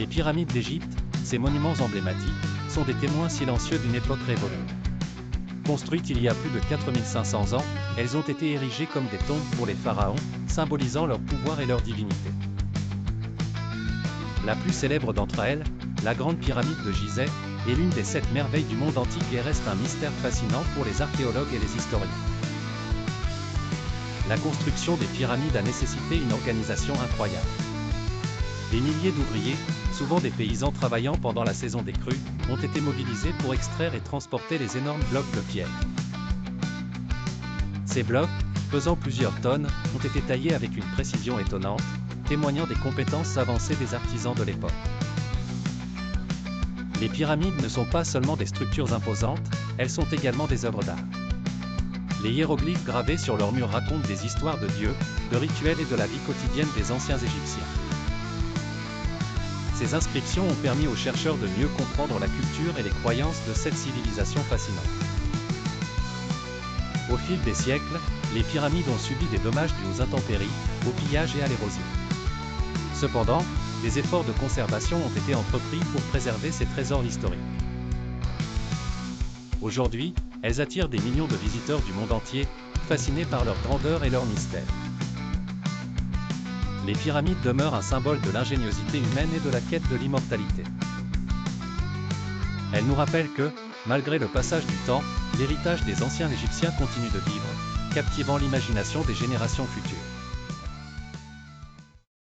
Les pyramides d'Égypte, ces monuments emblématiques, sont des témoins silencieux d'une époque révolue. Construites il y a plus de 4500 ans, elles ont été érigées comme des tombes pour les pharaons, symbolisant leur pouvoir et leur divinité. La plus célèbre d'entre elles, la Grande Pyramide de Gizeh, est l'une des 7 merveilles du monde antique et reste un mystère fascinant pour les archéologues et les historiens. La construction des pyramides a nécessité une organisation incroyable. Des milliers d'ouvriers, souvent des paysans travaillant pendant la saison des crues, ont été mobilisés pour extraire et transporter les énormes blocs de pierre. Ces blocs, pesant plusieurs tonnes, ont été taillés avec une précision étonnante, témoignant des compétences avancées des artisans de l'époque. Les pyramides ne sont pas seulement des structures imposantes, elles sont également des œuvres d'art. Les hiéroglyphes gravés sur leurs murs racontent des histoires de dieux, de rituels et de la vie quotidienne des anciens Égyptiens. Ces inscriptions ont permis aux chercheurs de mieux comprendre la culture et les croyances de cette civilisation fascinante. Au fil des siècles, les pyramides ont subi des dommages dus aux intempéries, au pillage et à l'érosion. Cependant, des efforts de conservation ont été entrepris pour préserver ces trésors historiques. Aujourd'hui, elles attirent des millions de visiteurs du monde entier, fascinés par leur grandeur et leur mystère. Les pyramides demeurent un symbole de l'ingéniosité humaine et de la quête de l'immortalité. Elles nous rappellent que, malgré le passage du temps, l'héritage des anciens Égyptiens continue de vivre, captivant l'imagination des générations futures.